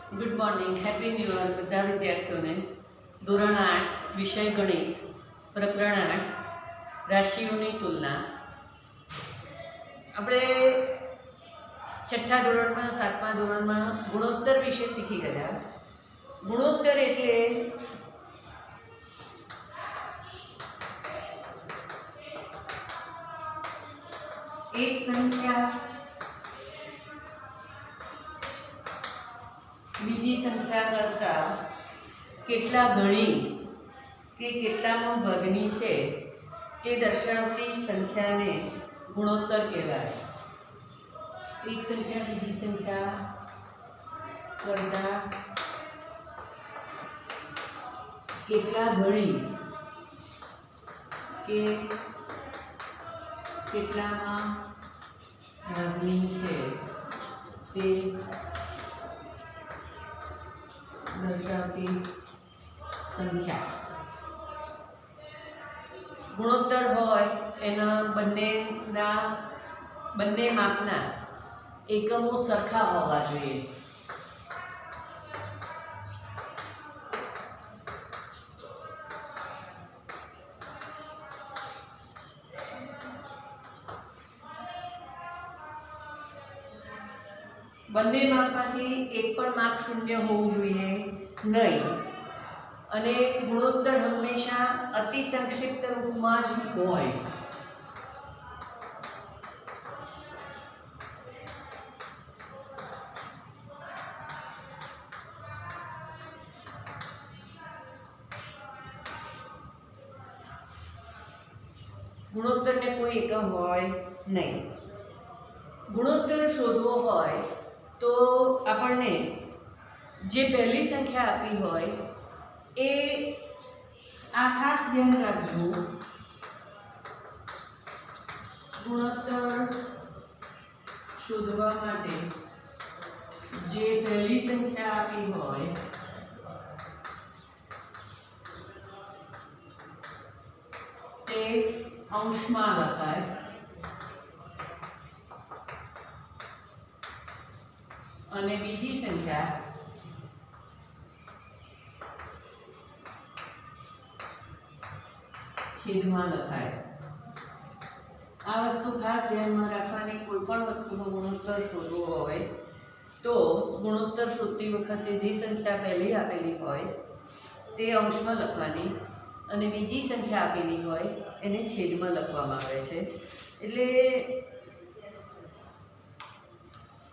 Good morning, happy new year બધા વિદ્યાર્થીઓને. ધોરણ 8 વિષય ગણિત, પ્રકરણ 8 રાશિઓની તુલના. આપણે છઠ્ઠા ધોરણમાં 7મા ધોરણમાં ગુણોત્તર વિશે શીખી ગયા. ગુણોત્તર એટલે એક સંખ્યા બીજી સંખ્યા કરતાં કેટલા ગણી કે કેટલામાં ભાગની છે તે દર્શાવતી સંખ્યાને ગુણોત્તર કહેવાય. એક સંખ્યા બીજી સંખ્યા કરતાં કેટલા ગણી કે કેટલામાં ભાગની છે તે દર્શાવતી સંખ્યા. ગુણોત્તર હોય એના બંને માપના એકમો સરખા હોવા જોઈએ. બંને માપમાંથી એક પણ માપ શૂન્ય હોવું જોઈએ નહીં. અને ગુણોત્તર હંમેશા અતિ સંક્ષિપ્ત રૂપમાં જ હોય. ગુણોત્તરને કોઈ એકમ હોય નહીં. ગુણોત્તર શોધવો હોય તો આપણને જે પહેલી સંખ્યા આપી હોય એ આ ખાસ ધ્યાન રાખજો. ગુણોત્તર શોધવા માટે જે પહેલી સંખ્યા આપી હોય તે અંશમાં લખાય. અને બીજી સંખ્યા છેદમાં લખાય. આ વસ્તુ ખાસ ધ્યાનમાં રાખવાની. કોઈ પણ વસ્તુનો ગુણોત્તર શોધવો હોય તો ગુણોત્તર શોધતી વખતે જે સંખ્યા પહેલી આપેલી હોય તે અંશમાં લખવાની અને બીજી સંખ્યા આપેલી હોય એને છેદમાં લખવામાં આવે છે. એટલે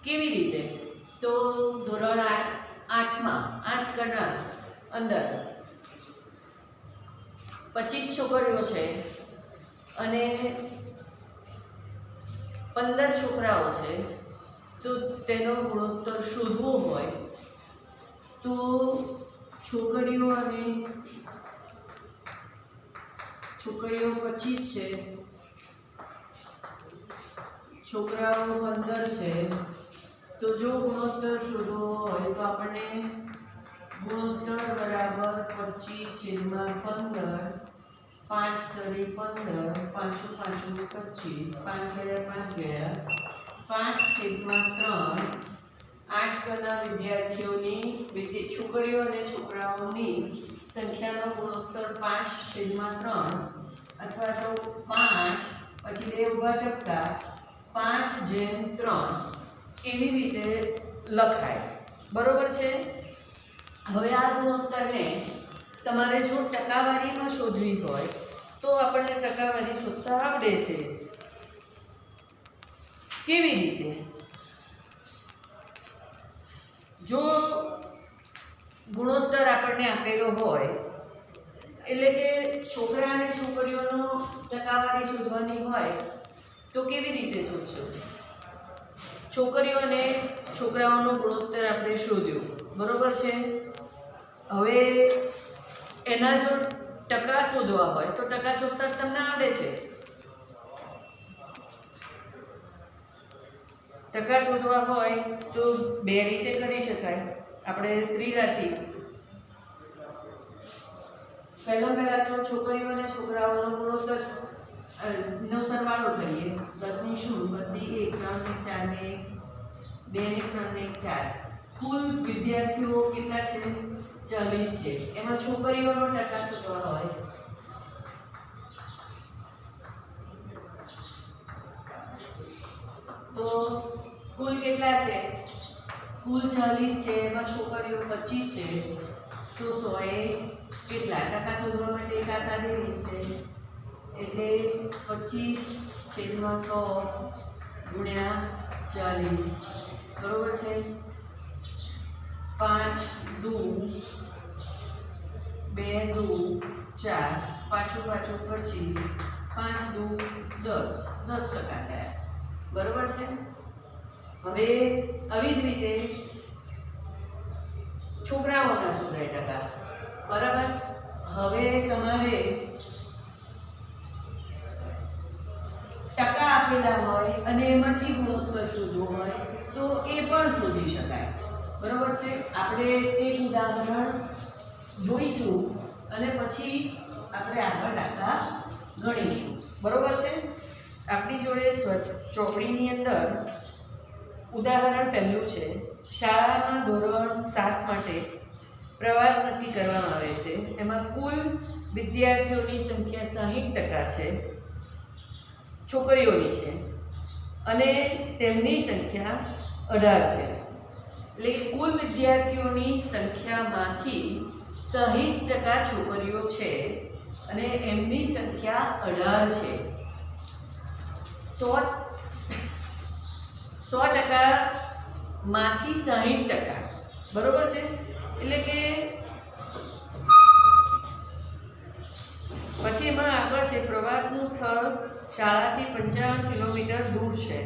કેવી રીતે? તો ધોરણ 8માં 8 ગણા અંદર 25 છોકરીઓ છે અને 15 છોકરાઓ છે. તો તેનો ગુણોત્તર શોધવો હોય તો છોકરીઓ 25 છે, છોકરાઓ 15 છે. તો જો ગુણોત્તર શોધવો હોય તો આપણને ગુણોત્તર બરાબર 25/15, 5 તરી 15, 5 5 25, 5 ગયા 5 ગયા, 5/3. 8 ગણા વિદ્યાર્થીઓની છોકરીઓ અને છોકરાઓની સંખ્યાનો ગુણોત્તર 5/3 અથવા તો 5 પછી 2 ઊભા ટપકા 5/3 એવી રીતે લખાય. બરોબર છે? હવે આ ગુણોત્તરને તમારે જો ટકાવારીમાં શોધવી હોય તો આપણને ટકાવારી શોધતા આવડે છે. કેવી રીતે? જો ગુણોત્તર આપણને આપેલો હોય એટલે કે છોકરા અને છોકરીઓનો ટકાવારી શોધવાની હોય તો કેવી રીતે શોધશો? છોકરીઓ અને છોકરાઓનો ગુણોત્તર આપણે શોધ્યો. બરોબર છે? હવે એના જો ટકા શોધવા હોય તો ટકા શોધતા તમને આવડે છે. ટકા શોધવા હોય તો બે રીતે કરી શકાય. આપણે ત્રિરાશિ પહેલા તો છોકરીઓ અને છોકરાઓનો ગુણોત્તર નો સરવાળો કરીએ. 10 ની શું બધી 1, 3 ને 4 ને 1, 2 ને 3 ને 1, 4. કુલ વિદ્યાર્થીઓ કેટલા છે? 40 છે. એમાં છોકરીઓનો ટકા શોધવાનો હોય તો કુલ કેટલા છે? કુલ 40 છે, એમાં છોકરીઓ 25 છે, તો 100 એ કેટલા ટકા શોધવા માટે એક આ સાદી રીત છે, એટલે 25/100 ગુણ્યા 40, બરોબર છે? 5 દુ 2 દુ 4, પાછું 25, 5 દુ 10, 10% થયા, બરોબર છે? હવે આવી જ રીતે છોકરાઓના શોધાય ટકા, બરાબર? હવે તમારે ટકા આપેલા હોય અને એમાંથી ગુણોત્તર શોધવો હોય તો એ પણ શોધી શકાય, બરોબર છે? આપણે એક ઉદાહરણ જોઈશું અને પછી આપણે આગળ ટકા ગણીશું, બરોબર છે? આપણી જોડે ચોપડીની અંદર ઉદાહરણ પહેલું છે. શાળામાં ધોરણ 7 માટે પ્રવાસ નક્કી કરવામાં આવે છે. એમાં કુલ વિદ્યાર્થીઓની સંખ્યા 60% છે, છોકરીઓની છે, અને તેમની સંખ્યા 18 છે. એટલે કુલ વિદ્યાર્થીઓની સંખ્યામાંથી 60% છોકરીઓ છે અને એમની સંખ્યા 18 છે. 100% માંથી 60%, બરોબર છે? એટલે કે પછી એમાં આગળ છે પ્રવાસનું સ્થળ શાળાથી 55 કિલોમીટર દૂર છે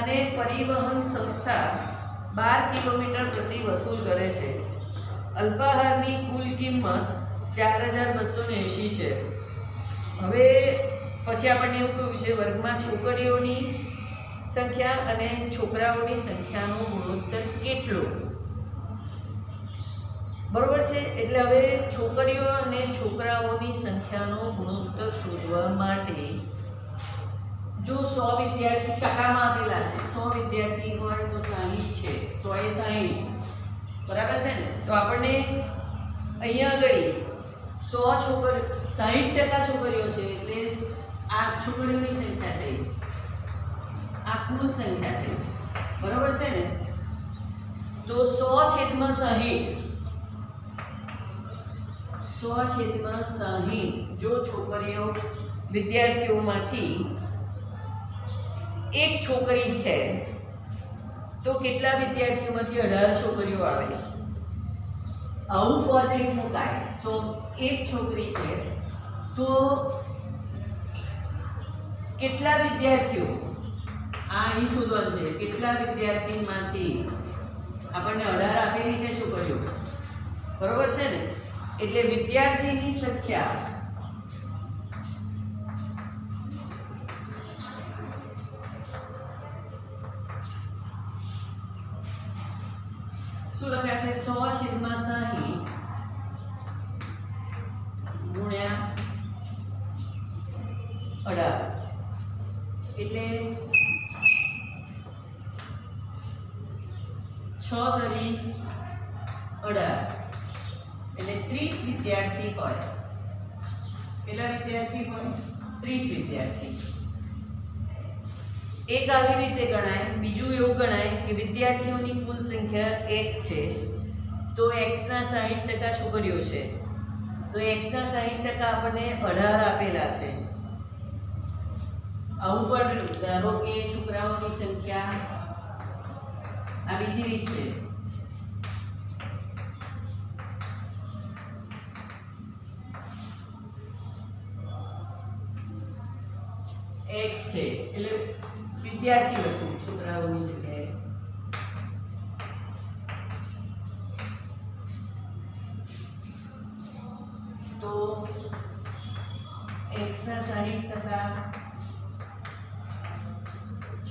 અને પરિવહન સંસ્થા 12 કિલોમીટર પ્રતિ વસૂલ કરે છે. અલ્પાહારની કુલ કિંમત 4280 છે. હવે પછી આપણને એવું કહ્યું છે વર્ગમાં છોકરીઓની સંખ્યા અને છોકરાઓની સંખ્યાનો ગુણોત્તર કેટલો, બરોબર છે? એટલે હવે છોકરીઓ અને છોકરાઓની સંખ્યાનો ગુણોત્તર શોધવા માટે જો 100 વિદ્યાર્થી ટકામાં આપેલા છે, 100 વિદ્યાર્થી હોય તો 60 છે, 100 એ 60, બરાબર છે ને? તો આપણને અહીંયા આગળ 100 છોકરીઓ 60% છોકરીઓ છે એટલે આ છોકરીઓની સંખ્યા થઈ, આ કુલ સંખ્યા થઈ, બરોબર છે ને? તો 100/60 જો છોકરીઓ વિદ્યાર્થીઓમાંથી એક છોકરી છે તો કેટલા વિદ્યાર્થીઓમાંથી 18 છોકરીઓ આવે? આવું પદ એક મુકાય. એક છોકરી છે તો કેટલા વિદ્યાર્થીઓ? આ અહીં શોધવાનું છે. કેટલા વિદ્યાર્થીમાંથી આપણને 18 આપેલી છે છોકરીઓ, બરોબર છે ને? એટલે વિદ્યાર્થીની સંખ્યા શું લખાશે? 100/60 ગુણ્યા 18, એટલે 6 × 18 એટલે 30 વિદ્યાર્થી હોય. કેટલા વિદ્યાર્થી હોય? 30 વિદ્યાર્થી. એક આવી રીતે ગણાય. બીજું એવું ગણાય કે વિદ્યાર્થીઓની કુલ સંખ્યા x છે તો x ના 60% છોકરીઓ છે તો x ના 60% આપણને 18 આપેલા છે. આવું પણ ધારો કે છોકરાઓની સંખ્યા આ બીજી રીત છે. x છે એટલે વિદ્યાર્થી હતું છોકરાઓની જગ્યાએ. તો x ના 60%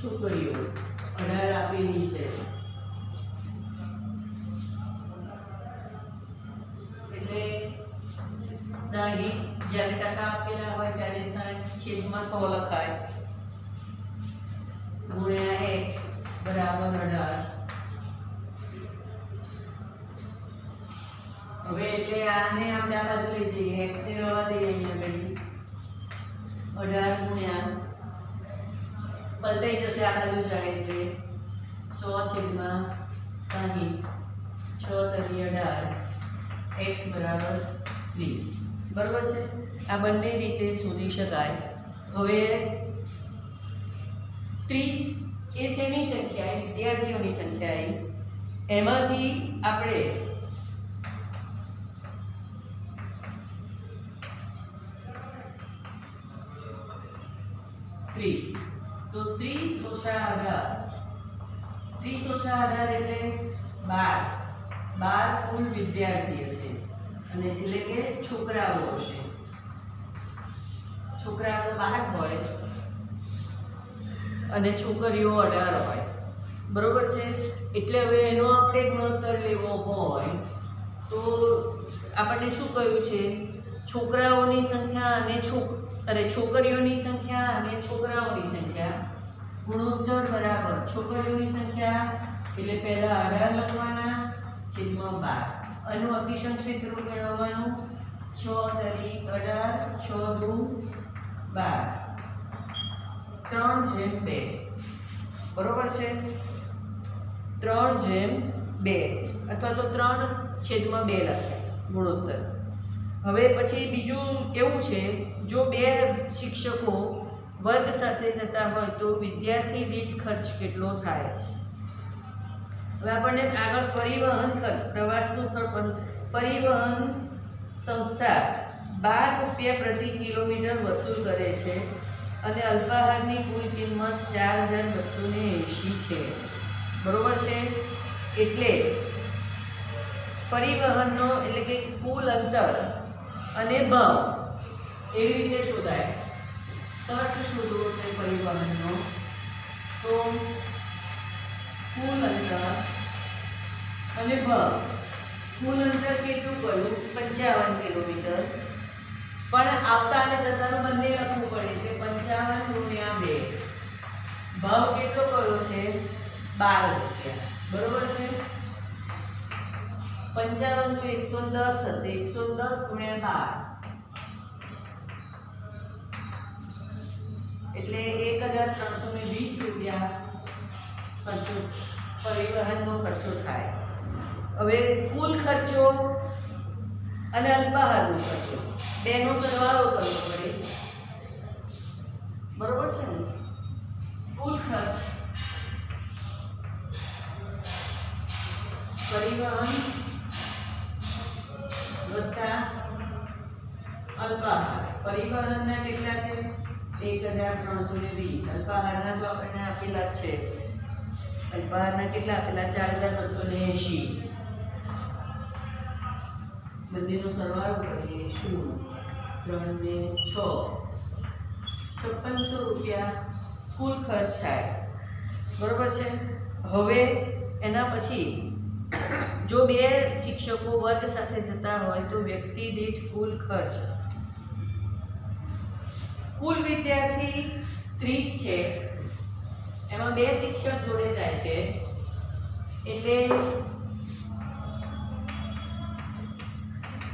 છોકરીઓ 18 આપેલી છે એટલે 60 જ્યારે ટકા આપેલા હોય ત્યારે 60/100 લખાય ગુણ્યા x બરાબર 18 હવે એટલે આને આપણે આ બાજુ લઈ જઈએ, x ને રવા દઈએ અહીંયા આગળ 18 ગુણ્યા પલટાઈ જશે આ બાજુ જાય એટલે 100/60 6×18 x બરાબર 30 બરાબર છે। આ બંને રીતે શોધી શકાય। હવે 30 એ શેની સંખ્યા, વિદ્યાર્થીઓની સંખ્યા, એમાંથી આપણે 30 તો 30 ઓછા 18 એટલે 12 કુલ વિદ્યાર્થી હશે, અને એટલે કે છોકરાઓ હશે। છોકરાઓ 12 હોય અને છોકરીઓ 18 હોય, બરોબર છે। એટલે હવે એનો આપણે ગુણોત્તર લેવો હોય તો આપણને શું કહ્યું છે, છોકરાઓની સંખ્યા અને છોકરીઓની સંખ્યા અને છોકરાઓની સંખ્યા ગુણોત્તર બરાબર છોકરીઓની સંખ્યા એટલે પહેલા 18 લખવાના છેદમાં 12, આનું અતિસંક્ષિપ્ત રૂપ મેળવવાનું 6×18 6×2 12 3/2 બરોબર છે। 3/2 અથવા તો 3/2 લખાય ગુણોત્તર। હવે પછી બીજું એવું છે, જો બે શિક્ષકો વર્ગ સાથે જતા હોય તો વિદ્યાર્થી દીઠ ખર્ચ કેટલો થાય। હવે આપણને આગળ પરિવહન ખર્ચ, પ્રવાસનું પરિવહન સંસ્થા 12 રૂપિયા પ્રતિ કિલોમીટર વસૂલ કરે છે અને અલ્પાહારની કુલ કિંમત 4280 છે, બરોબર છે। એટલે પરિવહનનો એટલે કે કુલ અંતર અને ભાવ એવી રીતે શોધાય। ખર્ચ શોધવો છે પરિવહનનો, તો કુલ અંતર અને ભાવ। કુલ અંતર કેટલું કહ્યું, 55 કિલોમીટર, પણ આવતા અને જતાનું બંને લખવું પડે એટલે 55×2। ભાવ કેટલો કયો છે, 12 રૂપિયા, બરોબર છે। 55 નું 110 હશે, 110×12 એટલે 1320 રૂપિયા ખર્ચો, પરિવહનનો ખર્ચો થાય। હવે કુલ ખર્ચો અને અલ્પાહારનો ખર્ચો બેનો સરવાળો કરવો પડે, બરોબર છે ને। કુલ ખર્ચ પરિવહન વત્તા અલ્પાહાર। પરિવહનના કેટલા છે, 1320, અલ્પાહારના તો આપણને આપેલા જ છે, અલ્પાહારના કેટલા આપેલા 4280, બંનેનો સરવાળો કરીએ 0 3 ને 6 5600 રૂપિયા કુલ ખર્ચ થાય, બરોબર છે। હવે એના પછી જો બે શિક્ષકો વર્ગ સાથે જતા હોય તો વ્યક્તિ દીઠ કુલ ખર્ચ, કુલ વિદ્યાર્થી 30 છે, એમાં બે શિક્ષક જોડે જાય છે એટલે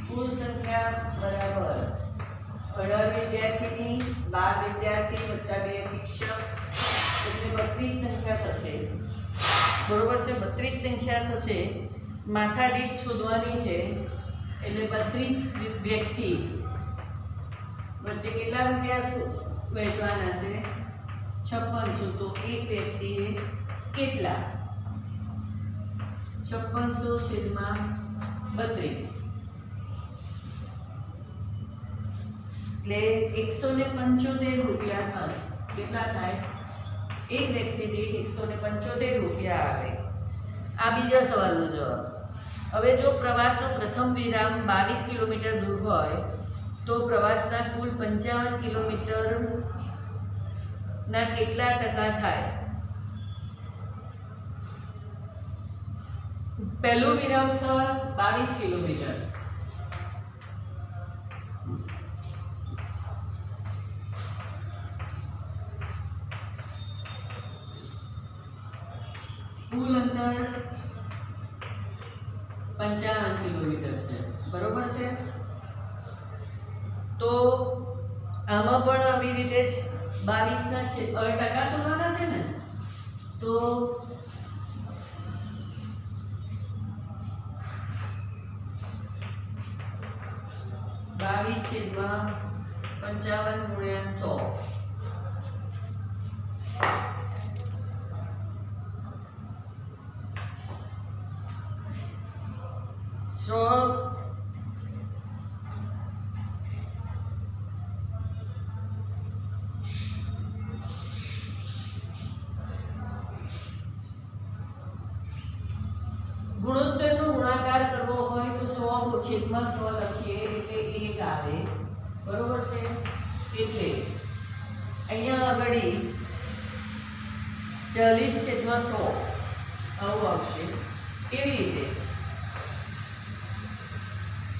કુલ સંખ્યા બરાબર 18 વિદ્યાર્થીની 12 વિદ્યાર્થી વત્તા બે શિક્ષક એટલે 32 સંખ્યા થશે, બરોબર છે। 32 સંખ્યા થશે, માથા દીઠ શોધવાની છે એટલે 32 વ્યક્તિ વચ્ચે કેટલા રૂપિયા વહેંચવાના છે, 5600, તો એક વ્યક્તિએ કેટલા, 5600/32 એટલે 175 રૂપિયા થાય। કેટલા થાય, એક વ્યક્તિ દીઠ 175 રૂપિયા આવે। આ બીજા સવાલનો જવાબ। હવે જો પ્રવાસનો પ્રથમ વિરામ 22 કિલોમીટર દૂર હોય તો પ્રવાસના કુલ 55 કિલોમીટરના કેટલા ટકા થાય। પહેલું વિરામ સ્થળ 22 કિલોમીટર, કુલ અંતર 55 કિલોમીટર છે, બરોબર છે. તો આમાં પણ આવી રીતે 22 છે, હવે ટકા શોધવાના છે ને, તો 22/55 ગુણ્યા 100 ગુણોત્તરનો ગુણાકાર કરવો હોય તો 100/100 લખીએ એટલે 1 આવે, બરોબર છે. એટલે અહીંયા આગળ 40/100 આવું આવશે. કેવી રીતે?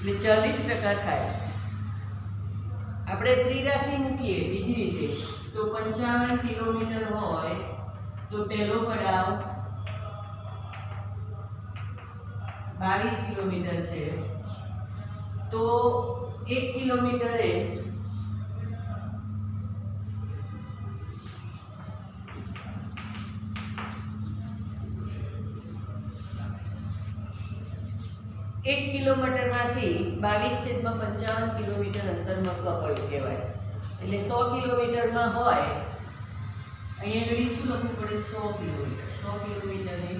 એટલે 40% થાય. આપણે ત્રિરાશિ મૂકીએ બીજી રીતે, તો 55 કિલોમીટર હોય તો પહેલો પડાવ 22 કિલોમીટર છે, તો 1 કિલોમીટરે 1 કિલોમીટરમાંથી 22/55 કિલોમીટર અંતરમાં કપાયું કહેવાય. એટલે 100 કિલોમીટરમાં હોય, અહીંયા આગળ શું લખવું પડે? 100 કિલોમીટર. 100 કિલોમીટરની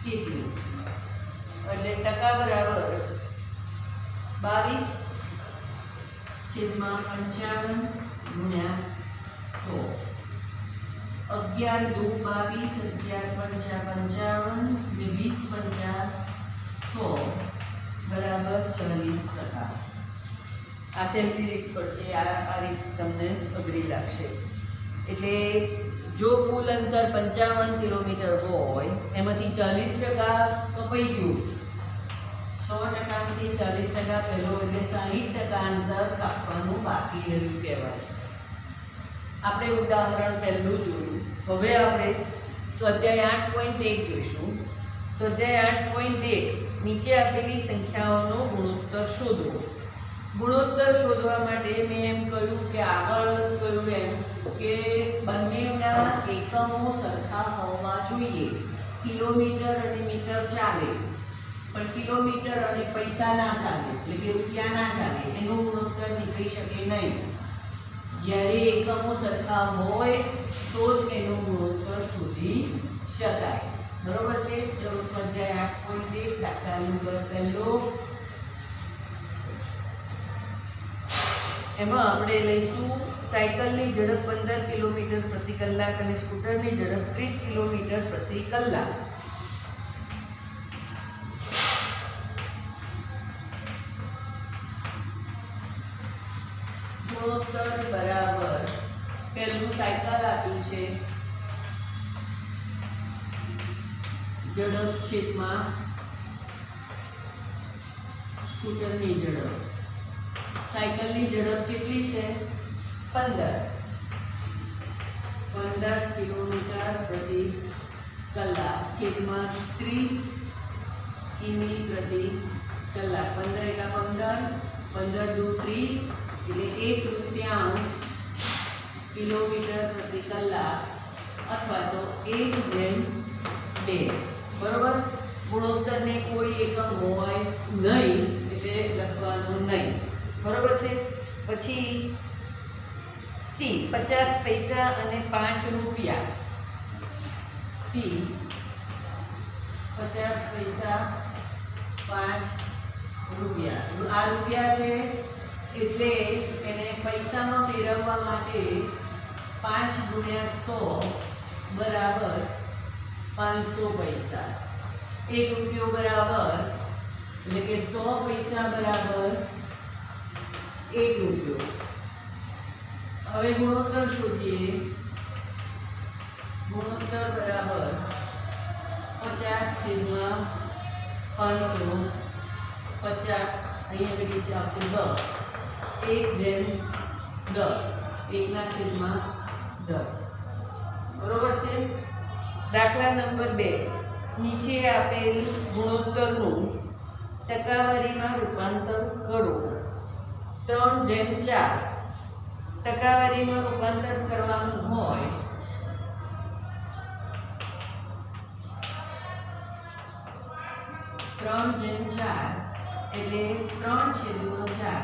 કેટલી? એટલે ટકા બરાબર 22/55 ગુણ્યા 100. 11 × 2 = 22, 11 × 5 = 55 ને 20 × 100 બરાબર 40%. આ સેમથી રીત પડશે, આ રીત તમને અઘરી લાગશે. એટલે જો કુલ અંતર 55 કિલોમીટર હોય એમાંથી 40% કપાઈ ગયું, 100%માંથી 40% પહેલો એટલે 60% અંતર કાપવાનું બાકી રહ્યું કહેવાય. આપણે ઉદાહરણ પહેલું જોયું. હવે આપણે સ્વાધ્યાય 8.1 જોઈશું. સ્વાધ્યાય 8.1 નીચે આપેલી સંખ્યાઓનો ગુણોત્તર શોધો. ગુણોત્તર શોધવા માટે મેં એમ કહ્યું કે આગળ કહ્યું એમ કે બંનેના એકમો સરખા હોવા જોઈએ. કિલોમીટર અને મીટર ચાલે, પણ કિલોમીટર અને પૈસા ના ચાલે, એટલે કે રૂપિયા ના ચાલે, એનો ગુણોત્તર નીકળી શકે નહીં. જ્યારે એકમો સરખા હોય તો જ એનો ગુણોત્તર શોધી શકાય, બરોબર છે. ચલો સ્વાધ્યાય 8.1 દાખલા નંબર પહેલો. એમાં આપણે લઈશું સાયકલની ઝડપ 15 કિલોમીટર પ્રતિ કલાક અને સ્કૂટરની ઝડપ 30 કિલોમીટર પ્રતિ કલાક. ગુણોત્તર બરાબર પહેલું સાયકલ આપ્યું છે, ઝડપ છેદમાં સ્કૂટરની ઝડપ. સાયકલની ઝડપ કેટલી છે? 15 કિલોમીટર પ્રતિ કલાક છેદમાં 30 કિમી પ્રતિ કલાક. 15 × 15 = 30 એટલે 1 તૃતીયાંશ કિલોમીટર પ્રતિ કલાક અથવા તો 1/2, બરોબર. ગુણોત્તરને કોઈ એકમ હોય નહીં એટલે લખવાનું નહીં, બરોબર છે. પછી સી 50 પૈસા અને 5 રૂપિયા. સી 50 પૈસા 5 રૂપિયા. આ રૂપિયા છે એટલે એને પૈસામાં ફેરવવા માટે 5 × 100 બરાબર 500 પૈસા. 1 રૂપિયો બરાબર એટલે કે 100 પૈસા બરાબર 1 રૂપિયો. હવે ગુણોત્તર શોધીએ. ગુણોત્તર બરાબર 50/500. 50 અહીંયા કેટલી છે? આવશે 10. 1/10. 1/10. બરોબર છે. દાખલા નંબર 2. નીચે આપેલ ગુણોત્તરનું ટકાવારીમાં રૂપાંતર કરો. 3/4 ટકાવારીમાં રૂપાંતર કરવાનું હોય ત્રણ જેમ ચાર એટલે 3/4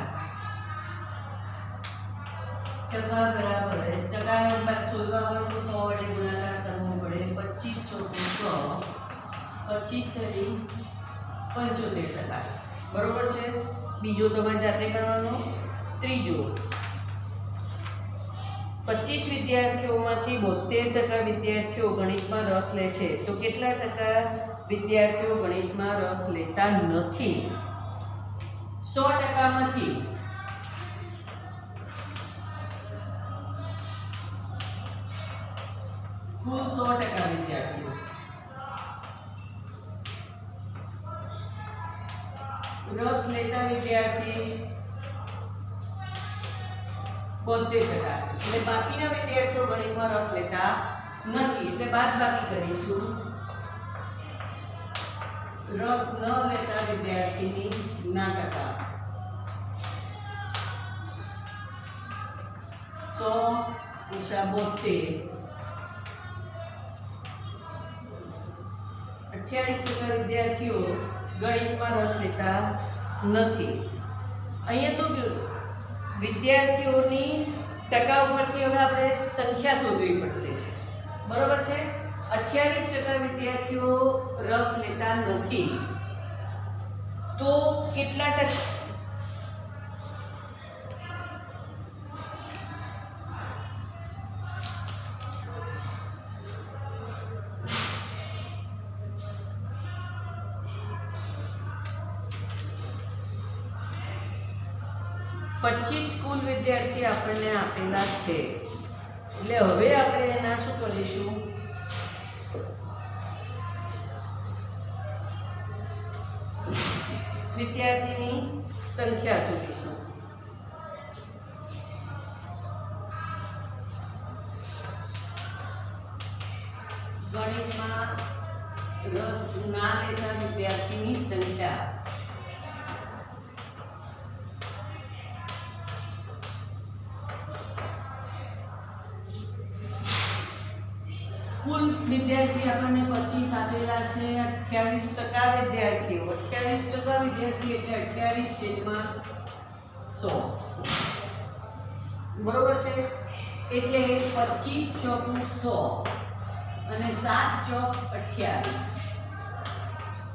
ટકા બરાબર ટકાનો ભાગ શોધવા હોય તો 100 વડે ગુણાકાર કરવો પડે. 25 × 100 25 × 75%. બરોબર છે. બીજો તમારે જાતે કરવાનો. ત્રીજો 25 વિદ્યાર્થીઓમાંથી 72% વિદ્યાર્થીઓ ગણિતમાં રસ લે છે તો કેટલા ટકા વિદ્યાર્થીઓ ગણિતમાં રસ લેતા નથી? 100%માંથી કુલ 100% વિદ્યાર્થીઓ રસ લેતા વિદ્યાર્થી 72%. એટલે બાકીના વિદ્યાર્થીઓ ગણિતમાં રસ લેતા નથી એટલે બાદબાકી કરીશું. રસ ન લેતા વિદ્યાર્થીની ના ટકા 100 - 72 28% વિદ્યાર્થીઓ ગણિતમાં રસ લેતા નથી. અહીંયા તો વિદ્યાર્થીઓની ટકા ઉપરથી હવે આપણે સંખ્યા શોધવી પડશે. બરોબર છે. 28% વિદ્યાર્થીઓ રસ લેતા નથી તો કેટલા ટકા? કુલ વિદ્યાર્થી આપણને આપેલા છે એટલે હવે આપણે એના શું કરીશું? વિદ્યાર્થીની સંખ્યા શોધીશું. ગણિતમાં રસ ના લેતા વિદ્યાર્થીની સંખ્યા કુલ વિદ્યાર્થી આપણને 25 આપેલા છે. 28% વિદ્યાર્થીઓ 28% વિદ્યાર્થી એટલે 28/100. બરોબર છે. એટલે 25 × 100 અને 7 × 28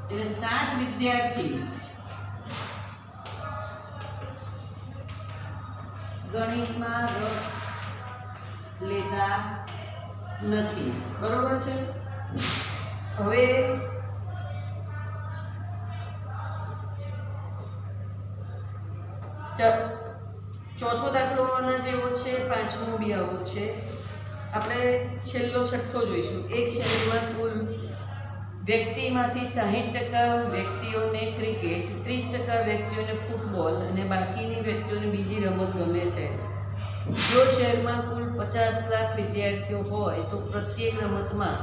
એટલે 7 વિદ્યાર્થી ગણિતમાં રસ લેતા નથી. બરોબર છે. હવે ચોથો દાખલો આના જેવો છે. પાંચમો બી આવો છે. આપણે છેલ્લો છઠ્ઠો જોઈશું. એક શહેરમાં કુલ વ્યક્તિમાંથી 60% વ્યક્તિઓને ક્રિકેટ, 30% વ્યક્તિઓને ફૂટબોલ અને બાકીની વ્યક્તિઓને બીજી રમત ગમે છે. જો શહેરમાં કુલ 50 લાખ વિદ્યાર્થીઓ હોય તો પ્રત્યેક રમતમાં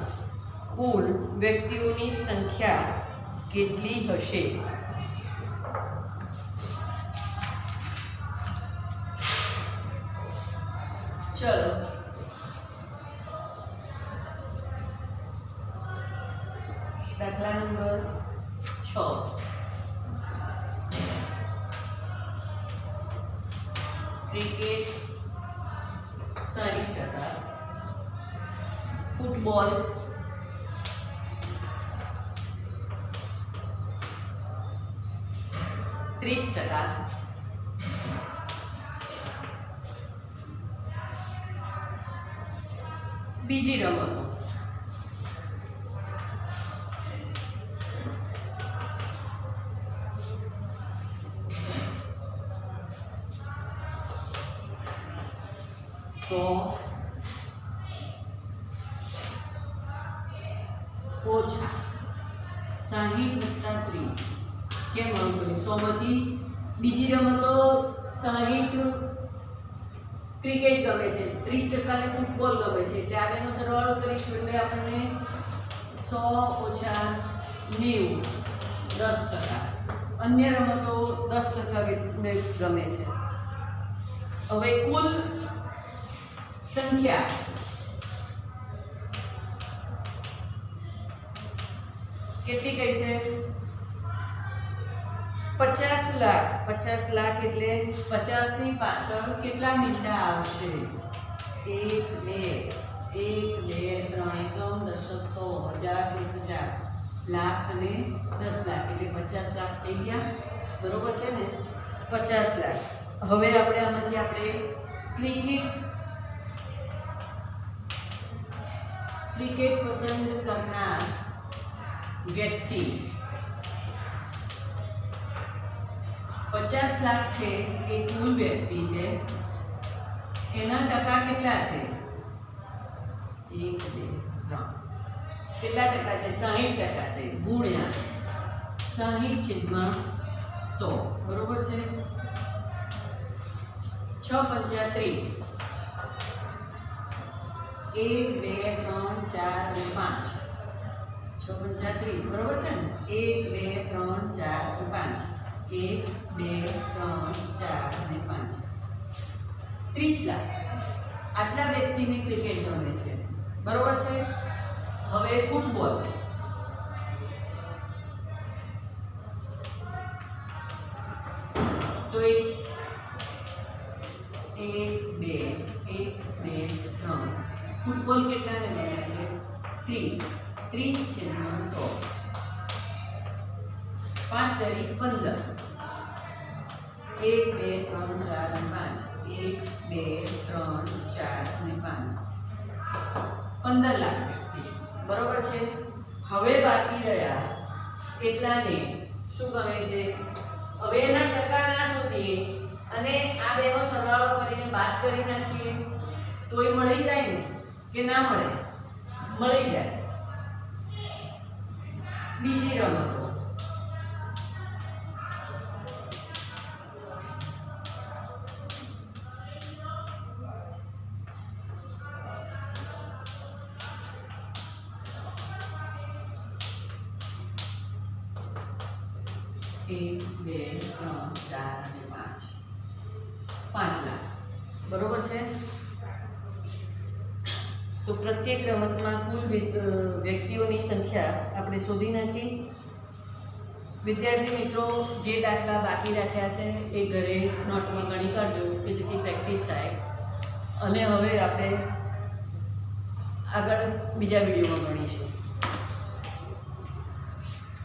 કુલ વ્યક્તિઓની સંખ્યા કેટલી હશે? ચલો દાખલા નંબર 6. ક્રિકેટ 60%, ફૂટબોલ 30%, બીજી રમતો 100 ઓછા 60 વત્તા 30. કેમ આવું કર્યું? 100 માંથી બીજી રમતો 60 ક્રિકેટ ગમે છે, 30% ને ફૂટબોલ ગમે છે એટલે આગળનો સરવાળો કરીશું એટલે આપણને 100 ઓછા 90 10%. અન્ય રમતો 10% ગમે છે. હવે કુલ સંખ્યા કેટલી કહી છે? 50 લાખ. 50 લાખ એટલે 50 ની પાછળ કેટલા મીંડા આવશે? 1 2 3 એકમ, દશક, 100, 1000, 20,000, લાખ અને 10 લાખ એટલે 50 લાખ થઈ ગયા. બરોબર છે ને? 50 લાખ. હવે આપણે આમાંથી આપણે ક્રિકેટ પસંદ કરનાર વ્યક્તિ 50 લાખ છે એ કુલ વ્યક્તિ છે, એના ટકા કેટલા છે? 1 2 3 કેટલા ટકા છે? 60% છે. ગુણ્યા 60/100. બરોબર છે? 6 પંચા 30. 1 2 3 4 અને 5. 6 પંચા 30. બરોબર છે ને? 1 2 3 4 અને 5. 1 2 3 4 અને 5. 30 લાખ. આટલા વ્યક્તિને ક્રિકેટ ગમે છે. બરોબર છે? હવે ફૂટબોલ. તો 1 2 3 ફૂટબોલ કેટલાને ગમે છે? 30. 30/100. 5 તારીખ 15. 1 2 3 4 અને 5. 1 2 3 4 અને 5. 15 લાખ વ્યક્તિ. બરોબર છે? હવે બાકી રહ્યા કેટલાને શું ગમે છે? હવે એના ટકા ના શોધીએ અને આ બેનો સરવાળો કરીને બાદ કરી નાખીએ તોય મળી જાય ને કે ના મળે? મળી જાય. બીજી રમતો. એક 2 3 4 અને 5. 5 લાખ. બરોબર છે? તો પ્રત્યેક રમતમાં કુલ વ્યક્તિઓની સંખ્યા આપણે શોધી નાખી. વિદ્યાર્થી મિત્રો, જે દાખલા બાકી રાખ્યા છે એ ઘરે નોટમાં ગણી કાઢજો કે જેથી પ્રેક્ટિસ થાય. અને હવે આપણે આગળ બીજા વિડીયોમાં ભણીશું.